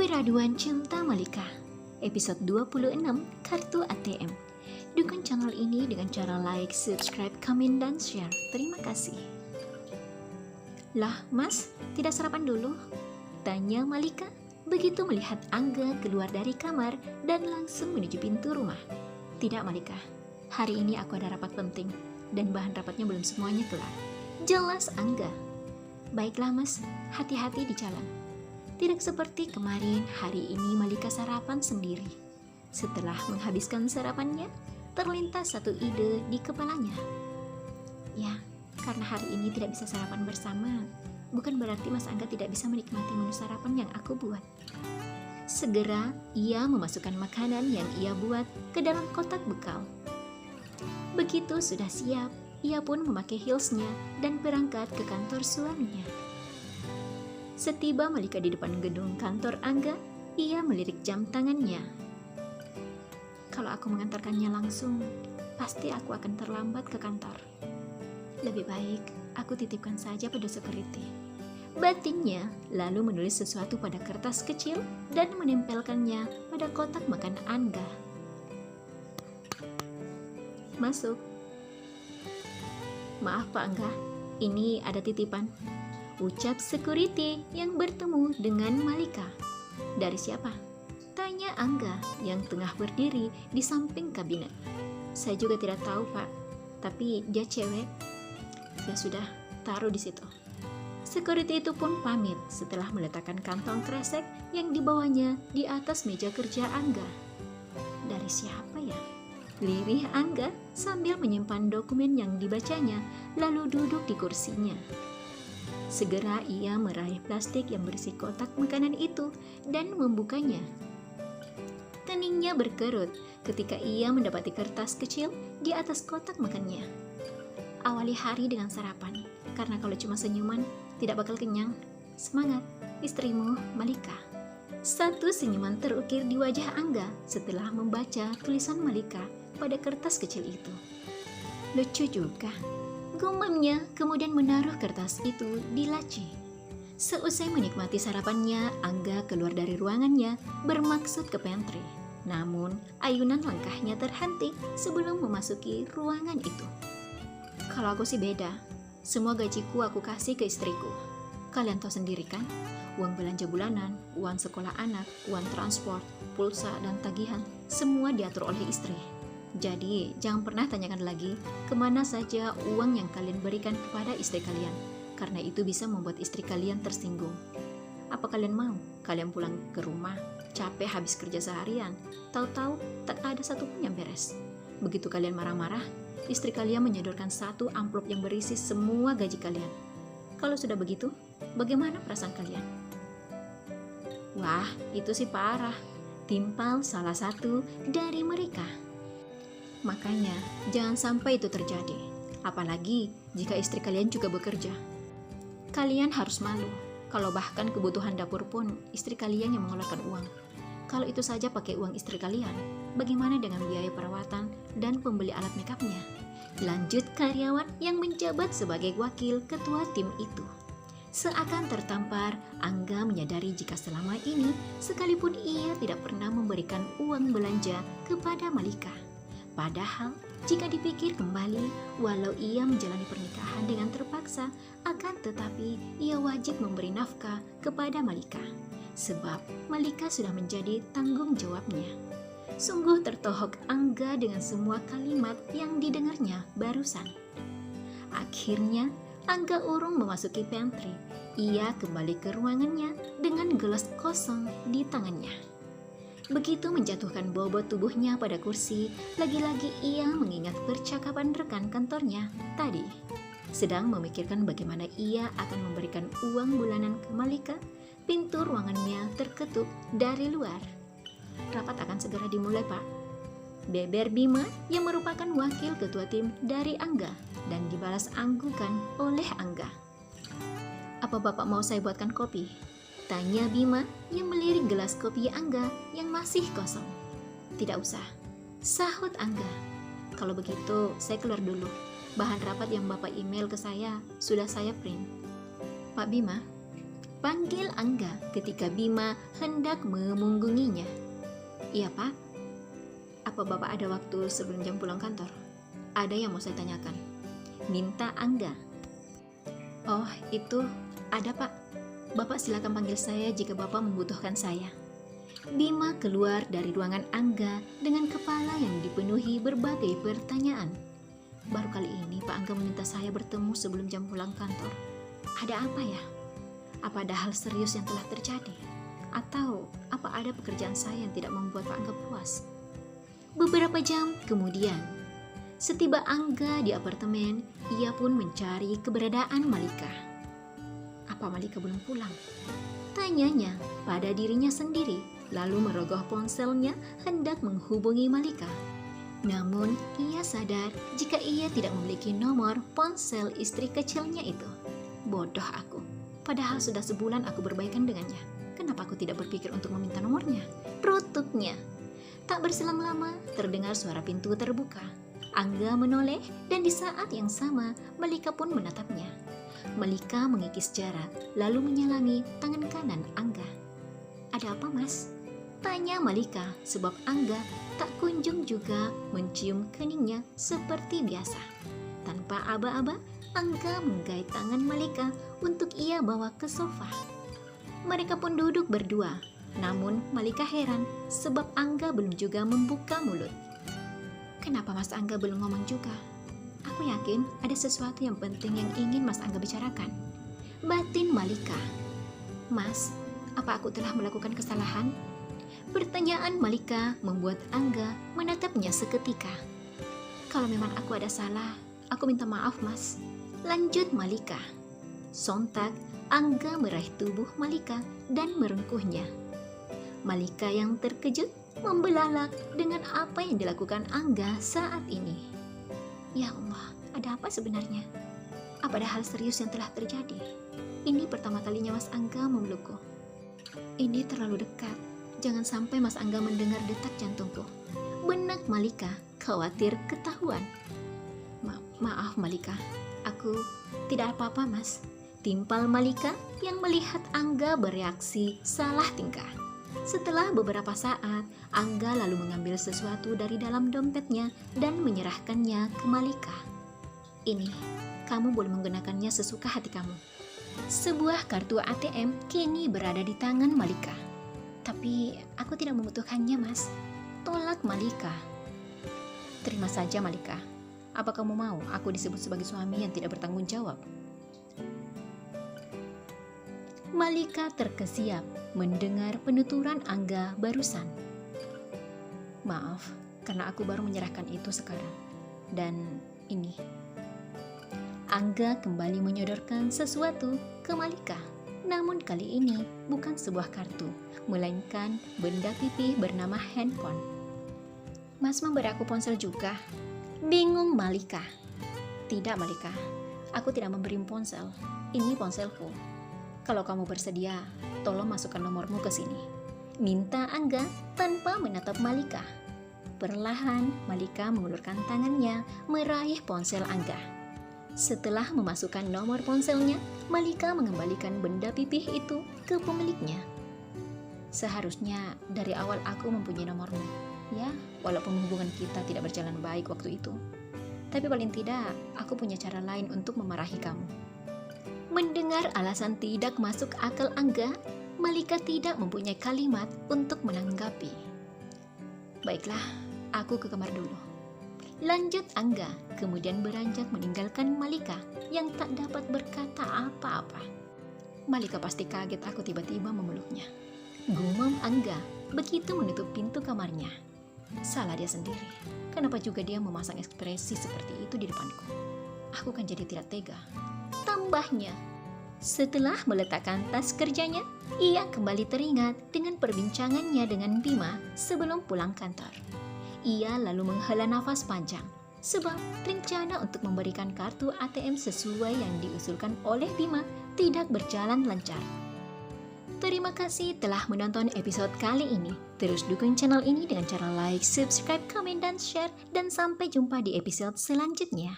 Peraduan Cinta Malika, episode 26, Kartu ATM. Dukung channel ini dengan cara like, subscribe, komen, dan share. Terima kasih. Lah, Mas, tidak sarapan dulu? Tanya Malika begitu melihat Angga keluar dari kamar dan langsung menuju pintu rumah. Tidak, Malika. Hari ini aku ada rapat penting dan bahan rapatnya belum semuanya kelar. Jelas Angga. Baiklah, Mas. Hati-hati di jalan. Tidak seperti kemarin, hari ini Malika sarapan sendiri. Setelah menghabiskan sarapannya, terlintas satu ide di kepalanya. Ya, karena hari ini tidak bisa sarapan bersama, bukan berarti Mas Angga tidak bisa menikmati menu sarapan yang aku buat. Segera, ia memasukkan makanan yang ia buat ke dalam kotak bekal. Begitu sudah siap, ia pun memakai heelsnya dan berangkat ke kantor suaminya. Setiba Malika di depan gedung kantor Angga, ia melirik jam tangannya. Kalau aku mengantarkannya langsung, pasti aku akan terlambat ke kantor. Lebih baik aku titipkan saja pada security. Batinnya lalu menulis sesuatu pada kertas kecil dan menempelkannya pada kotak makan Angga. Masuk. Maaf Pak Angga, ini ada titipan. Ucap security yang bertemu dengan Malika. Dari siapa? Tanya Angga yang tengah berdiri di samping kabinet. Saya juga tidak tahu Pak, tapi dia cewek. Ya sudah, taruh di situ. Security itu pun pamit setelah meletakkan kantong kresek yang dibawanya di atas meja kerja Angga. Dari siapa ya? Lirih Angga sambil menyimpan dokumen yang dibacanya, lalu duduk di kursinya. Segera ia meraih plastik yang berisi kotak makanan itu dan membukanya. Keningnya berkerut ketika ia mendapati kertas kecil di atas kotak makannya. Awali hari dengan sarapan, karena kalau cuma senyuman tidak bakal kenyang. Semangat, istrimu Malika. Satu senyuman terukir di wajah Angga setelah membaca tulisan Malika pada kertas kecil itu. Lucu juga. Gumamnya kemudian menaruh kertas itu di laci. Seusai menikmati sarapannya, Angga keluar dari ruangannya bermaksud ke pantry. Namun, ayunan langkahnya terhenti sebelum memasuki ruangan itu. Kalau aku sih beda. Semua gajiku aku kasih ke istriku. Kalian tahu sendiri kan? Uang belanja bulanan, uang sekolah anak, uang transport, pulsa, dan tagihan, semua diatur oleh istri. Jadi, jangan pernah tanyakan lagi kemana saja uang yang kalian berikan kepada istri kalian, karena itu bisa membuat istri kalian tersinggung. Apa kalian mau? Kalian pulang ke rumah, capek habis kerja seharian, tahu-tahu tak ada satupun yang beres. Begitu kalian marah-marah, istri kalian menyodorkan satu amplop yang berisi semua gaji kalian. Kalau sudah begitu, bagaimana perasaan kalian? Wah, itu sih parah. Timpal salah satu dari mereka. Makanya, jangan sampai itu terjadi. Apalagi jika istri kalian juga bekerja. Kalian harus malu, kalau bahkan kebutuhan dapur pun istri kalian yang mengeluarkan uang. Kalau itu saja pakai uang istri kalian, bagaimana dengan biaya perawatan dan pembeli alat makeupnya? Lanjut karyawan yang menjabat sebagai wakil ketua tim itu. Seakan tertampar, Angga menyadari jika selama ini, sekalipun ia tidak pernah memberikan uang belanja kepada Malika. Padahal, jika dipikir kembali, walau ia menjalani pernikahan dengan terpaksa, akan tetapi ia wajib memberi nafkah kepada Malika. Sebab Malika sudah menjadi tanggung jawabnya. Sungguh tertohok Angga dengan semua kalimat yang didengarnya barusan. Akhirnya, Angga urung memasuki pantry. Ia kembali ke ruangannya dengan gelas kosong di tangannya. Begitu menjatuhkan bobot tubuhnya pada kursi, lagi-lagi ia mengingat percakapan rekan kantornya tadi. Sedang memikirkan bagaimana ia akan memberikan uang bulanan ke Malika, pintu ruangannya terketuk dari luar. Rapat akan segera dimulai, Pak. Beber Bima yang merupakan wakil ketua tim dari Angga dan dibalas anggukan oleh Angga. Apa Bapak mau saya buatkan kopi? Tanya Bima yang melirik gelas kopi Angga yang masih kosong. Tidak usah, sahut Angga. Kalau begitu, saya keluar dulu. Bahan rapat yang Bapak email ke saya sudah saya print. Pak Bima, Panggil Angga ketika Bima hendak memunggunginya. Iya Pak, apa Bapak ada waktu sebelum jam pulang kantor? Ada yang mau saya tanyakan. Minta Angga. Oh itu, ada Pak. Bapak silakan panggil saya jika Bapak membutuhkan saya. Bima keluar dari ruangan Angga dengan kepala yang dipenuhi berbagai pertanyaan. Baru kali ini Pak Angga meminta saya bertemu sebelum jam pulang kantor. Ada apa ya? Apa ada hal serius yang telah terjadi? Atau apa ada pekerjaan saya yang tidak membuat Pak Angga puas? Beberapa jam kemudian, setiba Angga di apartemen, ia pun mencari keberadaan Malika. Apa Malika belum pulang? Tanyanya pada dirinya sendiri, lalu merogoh ponselnya hendak menghubungi Malika. Namun, ia sadar jika ia tidak memiliki nomor ponsel istri kecilnya itu. Bodoh aku, padahal sudah sebulan aku berbaikan dengannya. Kenapa aku tidak berpikir untuk meminta nomornya? Protuknya. Tak berselang lama, terdengar suara pintu terbuka. Angga menoleh dan di saat yang sama, Malika pun menatapnya. Malika mengikis jarak, lalu menyalangi tangan kanan Angga. Ada apa Mas? Tanya Malika sebab Angga tak kunjung juga mencium keningnya seperti biasa. Tanpa aba-aba, Angga menggait tangan Malika untuk ia bawa ke sofa. Mereka pun duduk berdua, namun Malika heran sebab Angga belum juga membuka mulut. Kenapa Mas Angga belum ngomong juga? Aku yakin ada sesuatu yang penting yang ingin Mas Angga bicarakan. Batin Malika. Mas, apa aku telah melakukan kesalahan? Pertanyaan Malika membuat Angga menatapnya seketika. Kalau memang aku ada salah, aku minta maaf Mas. Lanjut Malika. Sontak, Angga meraih tubuh Malika dan merengkuhnya. Malika yang terkejut membelalak dengan apa yang dilakukan Angga saat ini. Ya Allah, ada apa sebenarnya? Apa ada hal serius yang telah terjadi? Ini pertama kalinya Mas Angga memelukku. Ini terlalu dekat. Jangan sampai Mas Angga mendengar detak jantungku. Benak Malika khawatir ketahuan. Maaf Malika, aku tidak apa-apa Mas. Timpal Malika yang melihat Angga bereaksi salah tingkah. Setelah beberapa saat, Angga lalu mengambil sesuatu dari dalam dompetnya dan menyerahkannya ke Malika. Ini, kamu boleh menggunakannya sesuka hati kamu. Sebuah kartu ATM kini berada di tangan Malika. Tapi aku tidak membutuhkannya Mas. Tolak Malika. Terima saja Malika. Apa kamu mau aku disebut sebagai suami yang tidak bertanggung jawab? Malika terkesiap mendengar penuturan Angga barusan. Maaf, karena aku baru menyerahkan itu sekarang. Dan ini. Angga kembali menyodorkan sesuatu ke Malika. Namun kali ini bukan sebuah kartu, melainkan benda pipih bernama handphone. Mas memberi aku ponsel juga? Bingung Malika. Tidak Malika, aku tidak memberi ponsel. Ini ponselku. Kalau kamu bersedia, tolong masukkan nomormu ke sini. Minta Angga tanpa menatap Malika. Perlahan Malika mengulurkan tangannya meraih ponsel Angga. Setelah memasukkan nomor ponselnya, Malika mengembalikan benda pipih itu ke pemiliknya. Seharusnya dari awal aku mempunyai nomormu. Ya, walaupun hubungan kita tidak berjalan baik waktu itu. Tapi paling tidak, aku punya cara lain untuk memarahi kamu. Mendengar alasan tidak masuk akal Angga, Malika tidak mempunyai kalimat untuk menanggapi. Baiklah, aku ke kamar dulu. Lanjut Angga, kemudian beranjak meninggalkan Malika yang tak dapat berkata apa-apa. Malika pasti kaget aku tiba-tiba memeluknya. Gumam Angga begitu menutup pintu kamarnya. Salah dia sendiri. Kenapa juga dia memasang ekspresi seperti itu di depanku? Aku kan jadi tidak tega. Tambahnya, setelah meletakkan tas kerjanya, ia kembali teringat dengan perbincangannya dengan Bima sebelum pulang kantor. Ia lalu menghela nafas panjang, sebab rencana untuk memberikan kartu ATM sesuai yang diusulkan oleh Bima tidak berjalan lancar. Terima kasih telah menonton episode kali ini. Terus dukung channel ini dengan cara like, subscribe, komen, dan share. Dan sampai jumpa di episode selanjutnya.